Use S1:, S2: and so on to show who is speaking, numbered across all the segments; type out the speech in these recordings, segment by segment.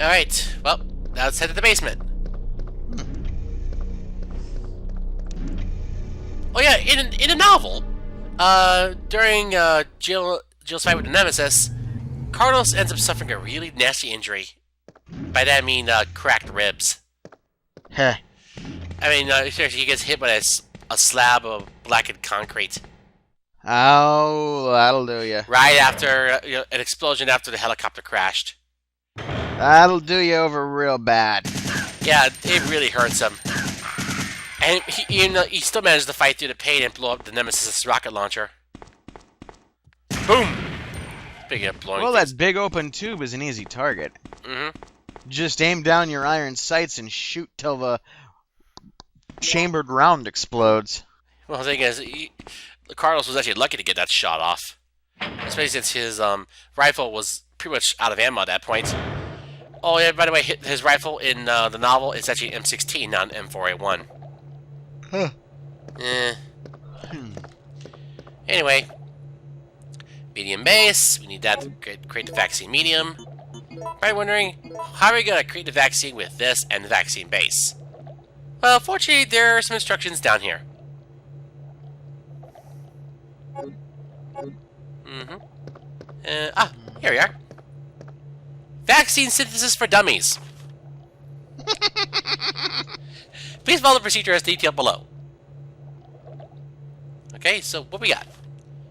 S1: Alright, well, now let's head to the basement. Oh yeah, in a novel, during Jill's fight with the Nemesis, Carlos ends up suffering a really nasty injury. By that I mean cracked ribs.
S2: Heh.
S1: I mean, he gets hit by a slab of blackened concrete.
S2: Oh, that'll do you.
S1: Right after an explosion after the helicopter crashed.
S2: That'll do you over real bad.
S1: Yeah, it really hurts him. And he still managed to fight through the pain and blow up the Nemesis rocket launcher. Boom! Speaking of blowing
S2: Well,
S1: things.
S2: that big open tube is an easy target.
S1: Mm-hmm.
S2: Just aim down your iron sights and shoot till the chambered round explodes.
S1: Well, the thing is, Carlos was actually lucky to get that shot off. Especially since his rifle was pretty much out of ammo at that point. Oh yeah, by the way, his rifle in the novel is actually an M16, not an M4A1.
S2: Huh.
S1: Eh. Anyway. Medium base. We need that to create the vaccine medium. Probably wondering, how are we going to create the vaccine with this and the vaccine base? Well, fortunately, there are some instructions down here. Here we are. Vaccine synthesis for dummies. Please follow the procedure as detailed below. Okay, so what we got?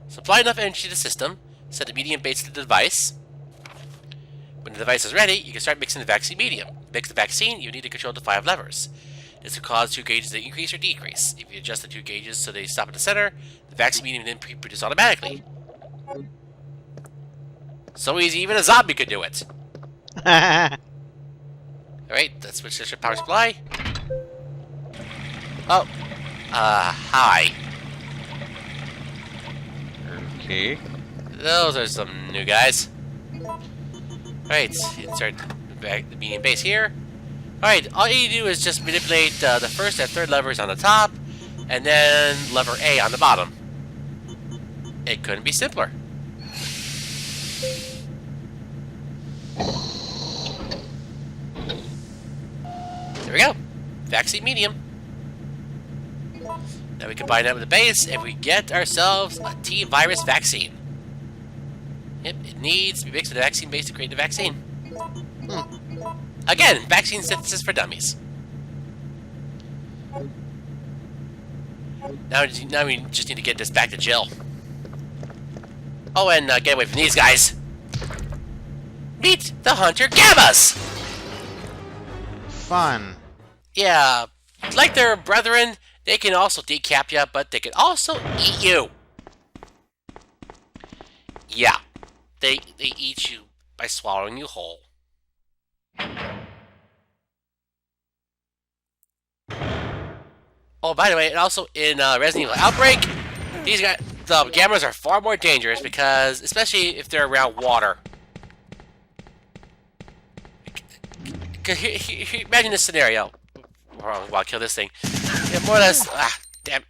S1: Supply enough energy to the system. Set the medium base to the device. When the device is ready, you can start mixing the vaccine medium. To mix the vaccine, you need to control the 5 levers. This will cause 2 gauges to increase or decrease. If you adjust the 2 gauges so they stop at the center, the vaccine medium then pre-produce automatically. So easy, even a zombie could do it. Alright, let's switch to power supply. Oh. Hi.
S2: Okay.
S1: Those are some new guys. Alright, insert the medium base here. Alright, all you do is just manipulate the first and third levers on the top, and then lever A on the bottom. It couldn't be simpler. There we go. Vaccine medium. Now we combine that with the base, and we get ourselves a T-virus vaccine. Yep, it needs to be mixed with the vaccine base to create the vaccine. Again, vaccine synthesis for dummies. Now we just need to get this back to Jill. Oh, and get away from these guys. Meet the Hunter Gammas!
S2: Fun.
S1: Yeah, like their brethren, they can also decap you, but they can also eat you. Yeah, they eat you by swallowing you whole. Oh, by the way, and also in Resident Evil Outbreak, these guys, the Gammas are far more dangerous because, especially if they're around water. Imagine this scenario. Well, I'll kill this thing. Yeah, more or less. Damn.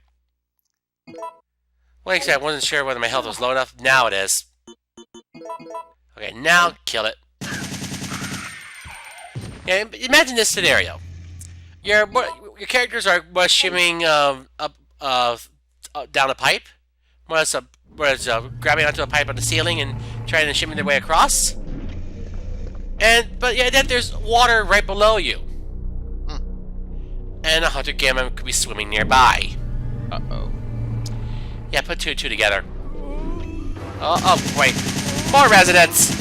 S1: Well, actually, I wasn't sure whether my health was low enough. Now it is. Okay, now kill it. Yeah, imagine this scenario. Your characters are shimming up down a pipe, more or less grabbing onto a pipe on the ceiling and trying to shimmy their way across. But yeah, then there's water right below you. And a Hunter Gamma could be swimming nearby.
S2: Uh-oh.
S1: Yeah, put 2 and 2 together. Oh, wait. More residents!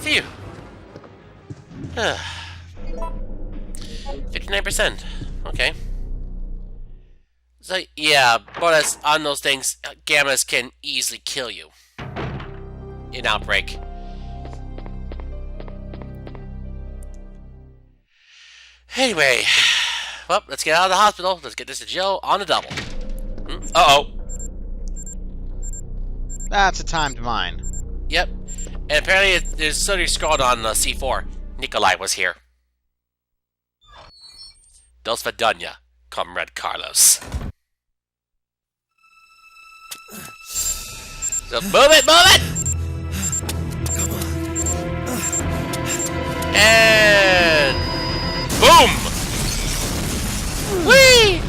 S1: Phew. 59%. Okay. So, yeah, bonus on those things, Gammas can easily kill you. In Outbreak. Anyway, well, let's get out of the hospital. Let's get this to Jill on the double. Uh-oh.
S2: That's a timed mine.
S1: Yep. And apparently there's something scrawled on C4. Nikolai was here. Dos Vidania, Comrade Carlos. So move it, move it! And boom! Whee!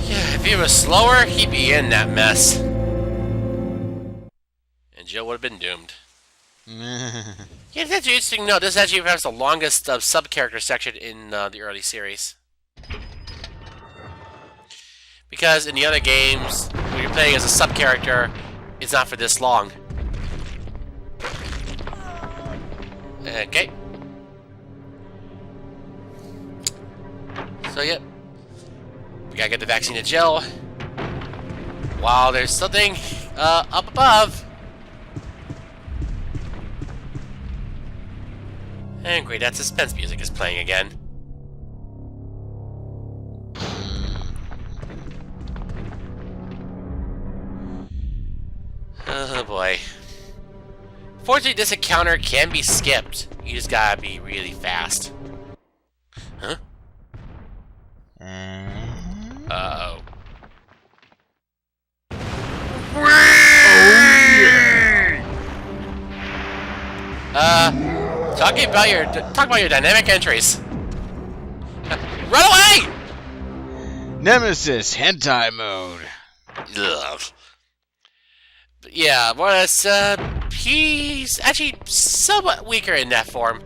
S1: Yeah, if he was slower, he'd be in that mess. And Joe would have been doomed. Yeah, that's interesting. No, this actually has the longest sub-character section in the early series. Because in the other games, when you're playing as a sub-character, it's not for this long. Okay. So, yep. We gotta get the vaccine to Jill. While there's something up above. And great, that suspense music is playing again. Oh boy. Fortunately, this encounter can be skipped. You just gotta be really fast. Huh? Uh-oh. Talk about your dynamic entries. Run away!
S2: Nemesis hentai mode.
S1: Ugh. But yeah, more or less, he's actually somewhat weaker in that form.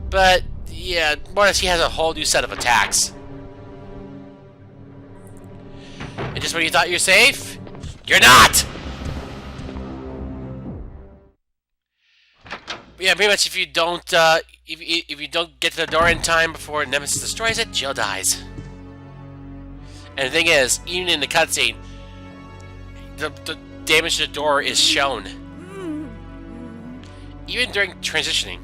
S1: But yeah, more or less he has a whole new set of attacks. And just when you thought you're safe, you're not! Yeah, pretty much if you don't, if you don't get to the door in time before Nemesis destroys it, Jill dies. And the thing is, even in the cutscene, the damage to the door is shown. Even during transitioning.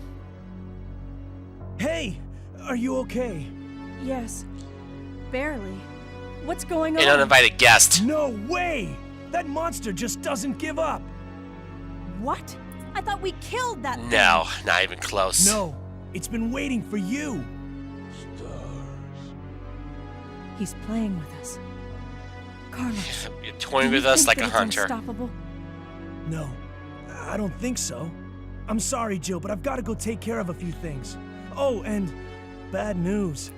S3: Hey, are you okay?
S4: Yes, barely. What's going on?
S1: An uninvited guest.
S3: No way! That monster just doesn't give up.
S4: What? I thought we killed that thing.
S1: No, not even close.
S3: No, it's been waiting for you.
S4: He's playing with us. Carlos.
S1: You're toying with us like a hunter.
S4: Unstoppable?
S3: No, I don't think so. I'm sorry, Jill, but I've got to go take care of a few things. Oh, and bad news.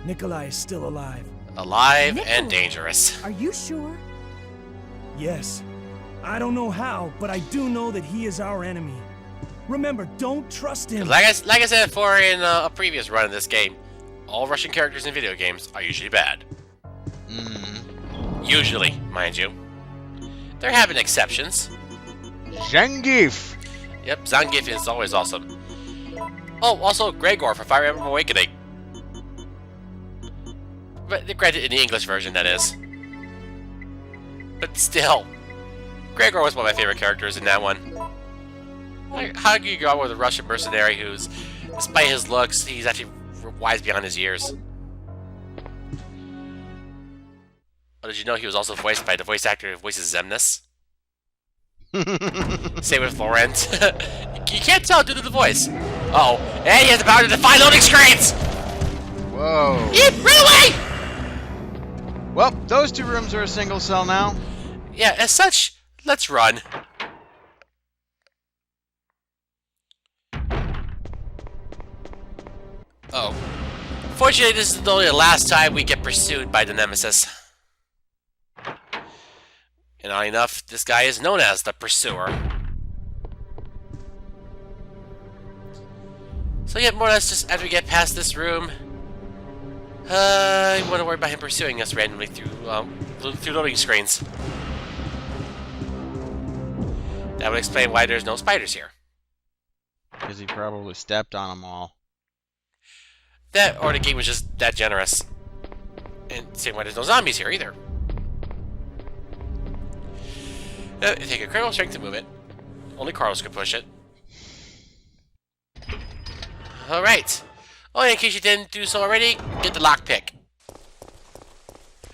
S3: Nikolai is still alive.
S1: Alive
S4: Nikolai?
S1: and dangerous.
S4: Are you sure?
S3: Yes. I don't know how, but I do know that he is our enemy. Remember, don't trust him.
S1: Like I said before in a previous run of this game, all Russian characters in video games are usually bad. Usually, mind you. There have been exceptions.
S2: Zangief.
S1: Yep, Zangief is always awesome. Oh, also Gregor for Fire Emblem Awakening. But granted, in the English version, that is. But still, Gregor was one of my favorite characters in that one. How do you go with a Russian mercenary who's, despite his looks, he's actually wise beyond his years? Oh, did you know he was also voiced by the voice actor who voices Xemnas? Same with Laurent. You can't tell due to the voice. Uh-oh. And he has the power to defy loading screens!
S2: Whoa.
S1: Run away!
S2: Well, those two rooms are a single cell now.
S1: Yeah, as such, let's run. Oh. Fortunately, this is only the last time we get pursued by the Nemesis. And oddly enough, this guy is known as the Pursuer. So yeah, more or less just after we get past this room, I want to worry about him pursuing us randomly through loading screens. That would explain why there's no spiders here.
S2: Because he probably stepped on them all.
S1: That, or the game was just that generous. And same why there's no zombies here either. It takes a critical strength to move it. Only Carlos could push it. Alright. Oh, and in case you didn't do so already, get the lockpick.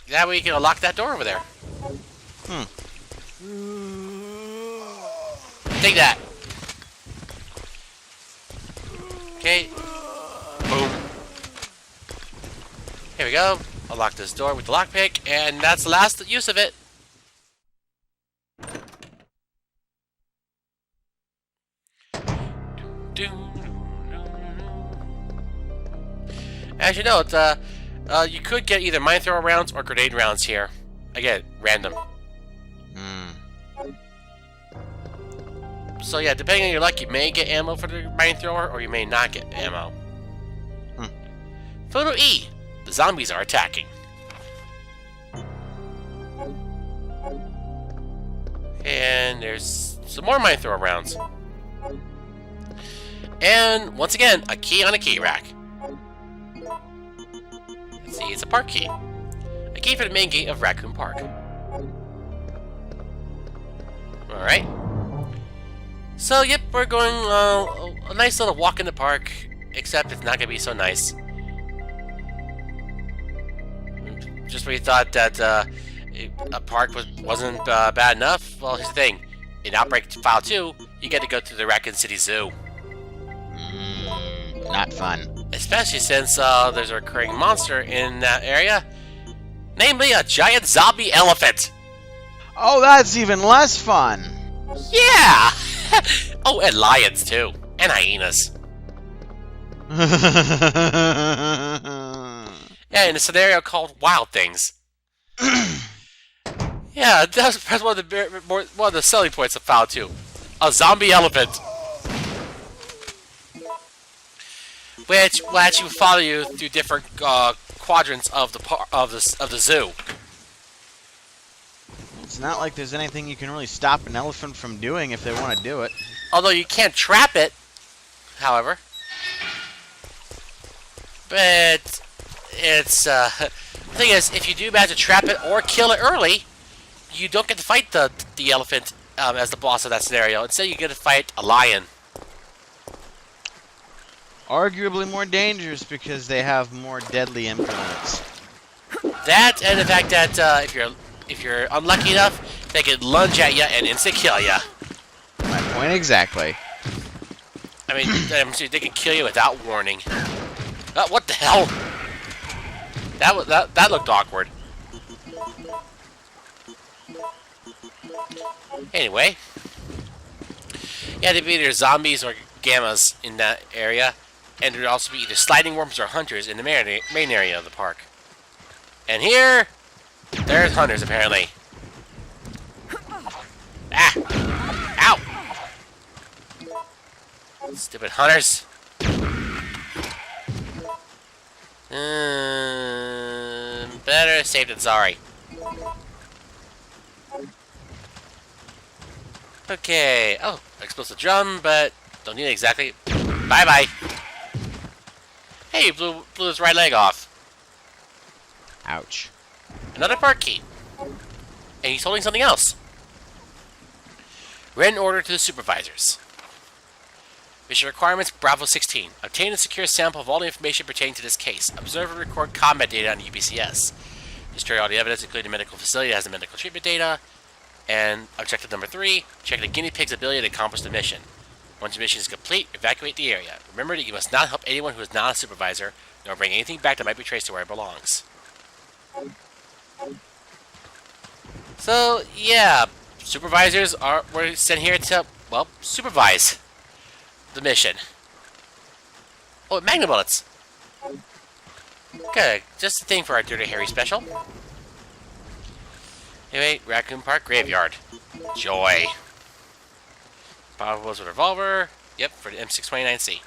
S1: That way you can unlock that door over there. Take that. Okay. Boom. Here we go. unlock this door with the lockpick, and that's the last use of it. As you know, you could get either mine thrower rounds or grenade rounds here. Again, random. So yeah, depending on your luck, you may get ammo for the mine thrower, or you may not get ammo. Photo E. The zombies are attacking. And there's some more mine thrower rounds. And once again, a key on a key rack. Let's see, it's a park key. A key for the main gate of Raccoon Park. Alright. So, yep, we're going a nice little walk in the park, except it's not going to be so nice. Just when you thought that a park wasn't bad enough, well, here's the thing. In Outbreak File 2, you get to go to the Raccoon City Zoo.
S2: Not fun.
S1: Especially since there's a recurring monster in that area. Namely, a giant zombie elephant.
S2: Oh, that's even less fun.
S1: Yeah! Oh, and lions, too. And hyenas. Yeah, in a scenario called Wild Things. Yeah, that's one of the selling points of File 2. A zombie elephant. Which will actually follow you through different quadrants of the zoo.
S2: It's not like there's anything you can really stop an elephant from doing if they want to do it.
S1: Although you can't trap it, however. But it's the thing is, if you do manage to trap it or kill it early, you don't get to fight the elephant as the boss of that scenario. Instead, you get to fight a lion.
S2: Arguably more dangerous because they have more deadly implements.
S1: That and the fact that if you're unlucky enough, they can lunge at you and instant kill you.
S2: My point exactly.
S1: I mean, they can kill you without warning. What the hell? That looked awkward. Anyway, yeah, there'd be either zombies or gammas in that area, and there'd also be either sliding worms or hunters in the main area of the park. And here, there's hunters apparently. Ah! Ow! Stupid hunters. Better safe than sorry. Okay. Oh, explosive drum, but don't need it exactly. Bye-bye. Hey, you blew his right leg off.
S2: Ouch.
S1: Another park key. And he's holding something else. Written order to the supervisors. Mission requirements, Bravo 16. Obtain and secure a sample of all the information pertaining to this case. Observe and record combat data on UBCS. Destroy all the evidence, including the medical facility that has the medical treatment data. And objective number 3, check the guinea pig's ability to accomplish the mission. Once the mission is complete, evacuate the area. Remember that you must not help anyone who is not a supervisor, nor bring anything back that might be traced to where it belongs. So, yeah, supervisors were sent here to, well, supervise the mission. Oh, magnum bullets. Good, just a thing for our Dirty Harry special. Anyway, Raccoon Park Graveyard. Joy. Power bullets with revolver. Yep, for the M629C.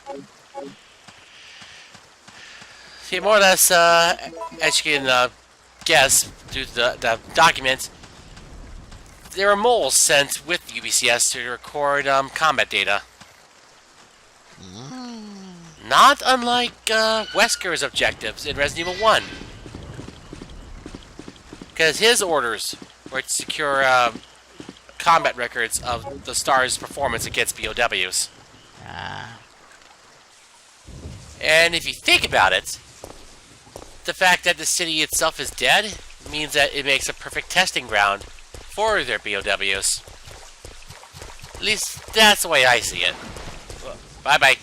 S1: See, more or less, as you can guess, due to the document, there were moles sent with UBCS to record combat data. Not unlike Wesker's objectives in Resident Evil 1. Because his orders were to secure combat records of the STAR's performance against BOWs. And if you think about it, the fact that the city itself is dead means that it makes a perfect testing ground for their BOWs. At least that's the way I see it. Bye-bye.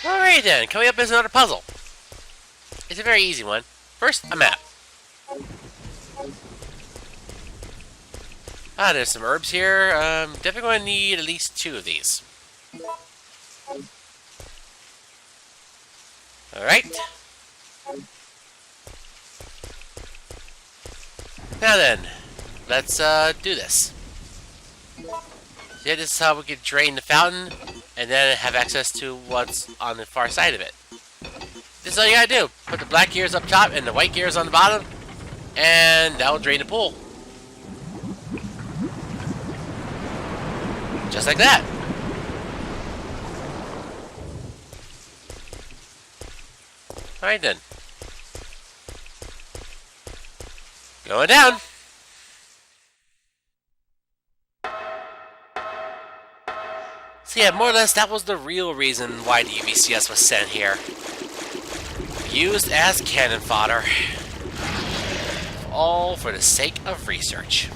S1: Alright. Alright then, coming up is another puzzle. It's a very easy one. First, a map. Ah, there's some herbs here. Definitely going to need at least 2 of these. Alright. Now then, let's do this. Yeah, this is how we can drain the fountain and then have access to what's on the far side of it. This is all you gotta do. Put the black gears up top and the white gears on the bottom, and that will drain the pool. Just like that. Alright then. Going down. So yeah, more or less that was the real reason why the UVCS was sent here. Used as cannon fodder. All for the sake of research.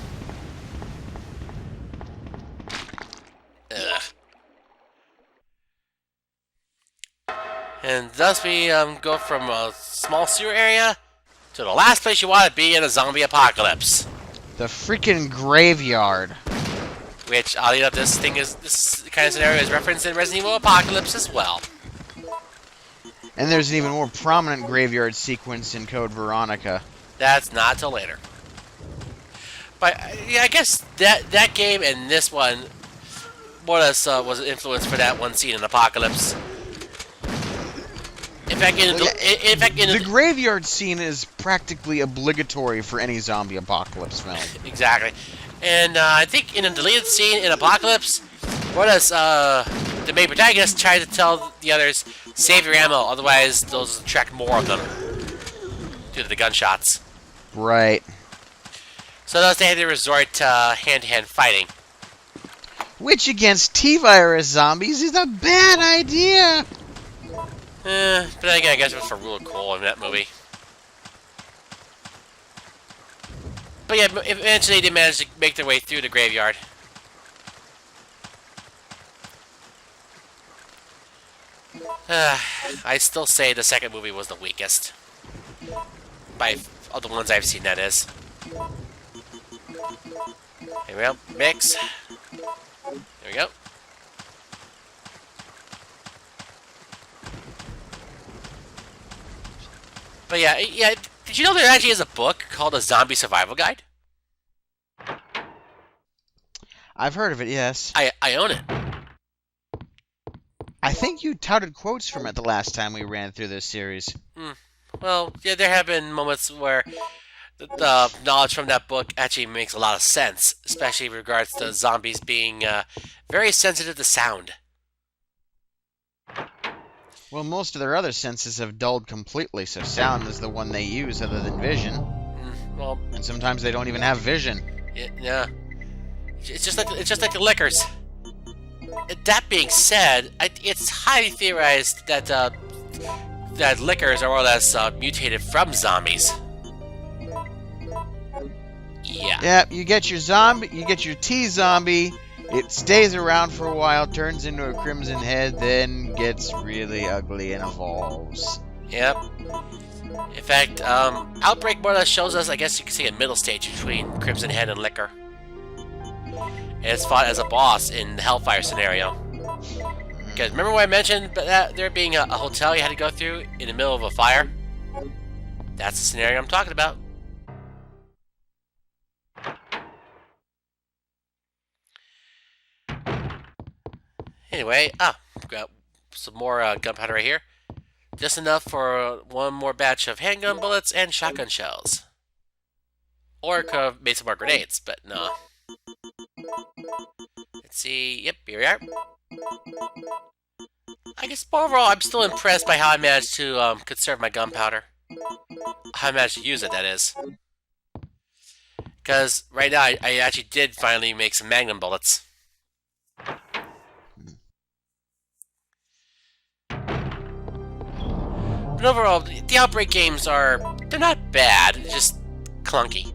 S1: Ugh. And thus we go from a small sewer area to the last place you want to be in a zombie apocalypse.
S2: The freaking graveyard.
S1: Which, oddly enough, this kind of scenario is referenced in Resident Evil Apocalypse as well.
S2: And there's an even more prominent graveyard sequence in Code Veronica.
S1: That's not till later. But yeah, I guess that game and this one more or less was an influence for that one scene in Apocalypse. In fact,
S2: the graveyard scene is practically obligatory for any zombie apocalypse film.
S1: Exactly. And I think in a deleted scene in Apocalypse, more or less, the main protagonist tried to tell the others, save your ammo, otherwise those attract more of them due to the gunshots.
S2: Right.
S1: So thus they had to resort to hand-to-hand fighting.
S2: Which against T-virus zombies is a bad idea.
S1: But then again, I guess it was for real cool in that movie. But yeah, eventually they managed to make their way through the graveyard. I still say the second movie was the weakest. By all the ones I've seen, that is. Here we go. Mix. There we go. But yeah, did you know there actually is a book called A Zombie Survival Guide?
S2: I've heard of it, yes.
S1: I own it.
S2: I think you touted quotes from it the last time we ran through this series.
S1: Well, yeah, there have been moments where the knowledge from that book actually makes a lot of sense, especially in regards to zombies being very sensitive to sound.
S2: Well, most of their other senses have dulled completely, so sound is the one they use other than vision.
S1: Well,
S2: and sometimes they don't even have vision.
S1: Yeah. It's just like the liquors. That being said, it's highly theorized that that liquors are more or less mutated from zombies. Yeah.
S2: Yeah, you get your zombie, you get your T-zombie. It stays around for a while, turns into a crimson head, then gets really ugly and evolves.
S1: Yep. In fact, Outbreak more or less shows us, I guess you could say, a middle stage between Crimson Head and Liquor. And it's fought as a boss in the Hellfire scenario. Because remember when I mentioned that there being a hotel you had to go through in the middle of a fire? That's the scenario I'm talking about. Anyway, got some more gunpowder right here. Just enough for one more batch of handgun bullets and shotgun shells. Or I could have made some more grenades, but no. Let's see. Yep, here we are. I guess overall, I'm still impressed by how I managed to conserve my gunpowder. How I managed to use it, that is. Because right now, I actually did finally make some magnum bullets. But overall, the Outbreak games they're not bad, they're just clunky.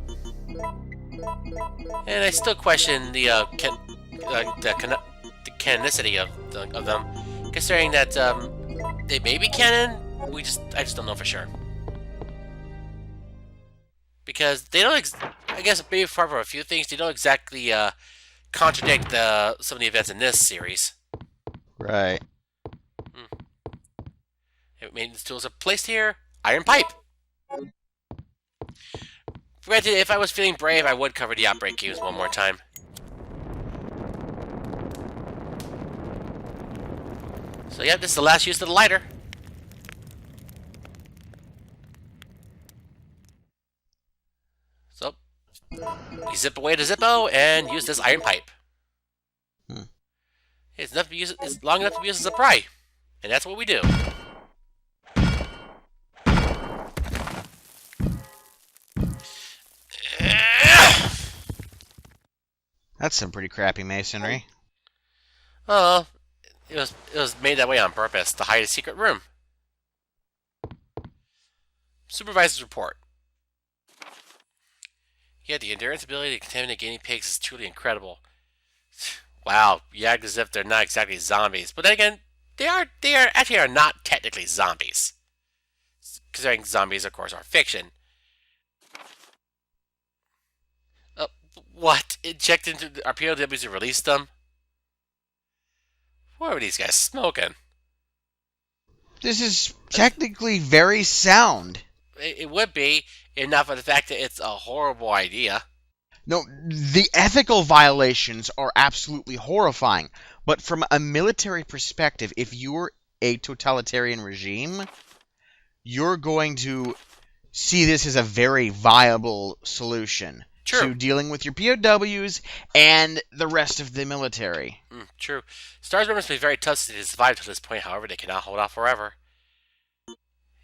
S1: And I still question the canonicity of them, considering that They may be canon. I just don't know for sure. Because they don't, I guess maybe for a few things, they don't exactly contradict some of the events in this series.
S2: Right.
S1: Maintenance tools are placed here. Iron pipe. Granted, if I was feeling brave, I would cover the outbreak cubes one more time. So yeah, this is the last use of the lighter. So, we zip away the Zippo and use this iron pipe. It's long enough to be used as a pry. And that's what we do.
S2: That's some pretty crappy masonry.
S1: Oh, it was made that way on purpose to hide a secret room. Supervisor's report. Yeah, the endurance ability to contaminate guinea pigs is truly incredible. Wow, you act as if they're not exactly zombies, but then again, they are not technically zombies. Considering zombies, of course, are fiction. What? Inject into our POWs and release them? What are these guys smoking?
S2: This is technically very sound.
S1: It would be, if not for the fact that it's a horrible idea.
S2: No, the ethical violations are absolutely horrifying. But from a military perspective, if you're a totalitarian regime, you're going to see this as a very viable solution.
S1: True.
S2: To dealing with your POWs and the rest of the military.
S1: True. STARS members may be very tough to survive to this point, however, they cannot hold out forever.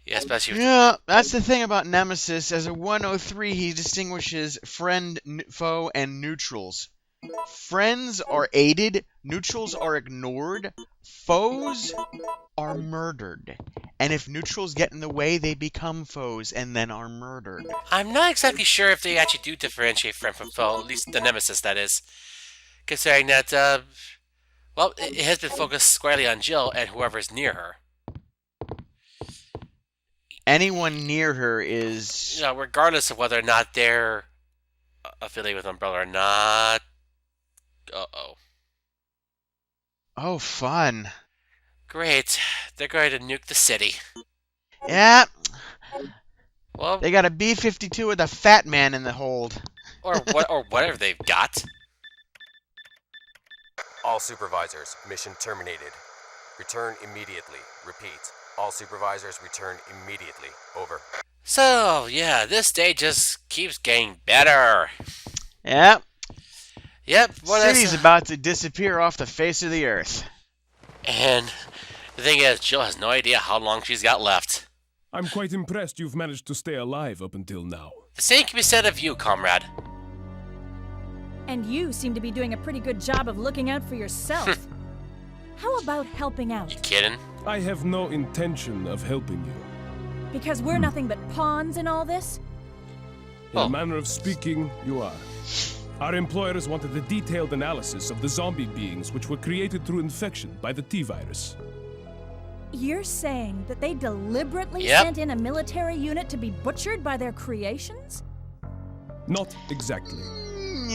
S1: Yeah, especially
S2: Yeah, that's the thing about Nemesis. As a 103, he distinguishes friend, foe, and neutrals. Friends are aided, neutrals are ignored, foes are murdered. And if neutrals get in the way, they become foes and then are murdered.
S1: I'm not exactly sure if they actually do differentiate friend from foe, at least the Nemesis, that is. Considering that, well, it has been focused squarely on Jill and whoever's near her.
S2: Anyone near her is...
S1: You know, regardless of whether or not they're affiliated with Umbrella or not. Uh-oh.
S2: Oh, fun.
S1: Great. They're going to nuke the city.
S2: Yeah.
S1: Well,
S2: They got a B-52 with a fat man in the hold.
S1: or whatever they've got.
S5: All supervisors, mission terminated. Return immediately. Repeat. All supervisors return immediately. Over.
S1: So, yeah, this day just keeps getting better.
S2: Yep.
S1: Yep.
S2: City's about to disappear off the face of the earth.
S1: And the thing is, Jill has no idea how long she's got left.
S3: I'm quite impressed you've managed to stay alive up until now.
S1: The same can be said of you, comrade.
S4: And you seem to be doing a pretty good job of looking out for yourself. How about helping out?
S1: You kidding?
S3: I have no intention of helping you.
S4: Because we're nothing but pawns in all this?
S3: In a manner of speaking, you are. Our employers wanted a detailed analysis of the zombie beings which were created through infection by the T-virus.
S4: You're saying that they deliberately
S1: Yep.
S4: sent in a military unit to be butchered by their creations?
S3: Not exactly.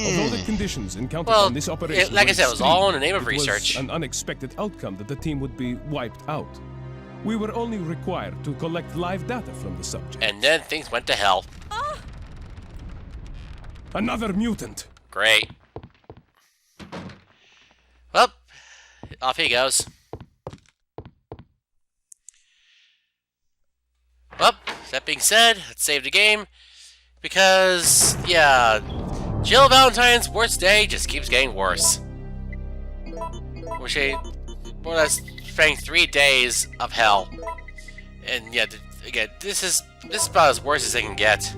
S3: Although the conditions encountered
S1: Well,
S3: on this operation
S1: like I
S3: were
S1: said, it was
S3: extreme,
S1: all in the name of
S3: it was
S1: research.
S3: an unexpected outcome that the team would be wiped out. We were only required to collect live data from the subject.
S1: And then things went to hell.
S3: Another mutant!
S1: Great. Well, off he goes. Well, that being said, let's save the game. Because, yeah, Jill Valentine's worst day just keeps getting worse. Which she more or less spending 3 days of hell. And yeah, again, this is about as worse as they can get.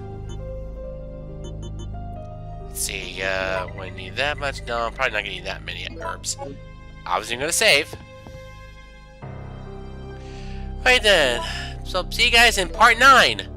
S1: Let's see, will I need that much? No, I'm probably not gonna need that many herbs. I was even gonna save. Right then, so see you guys in part 9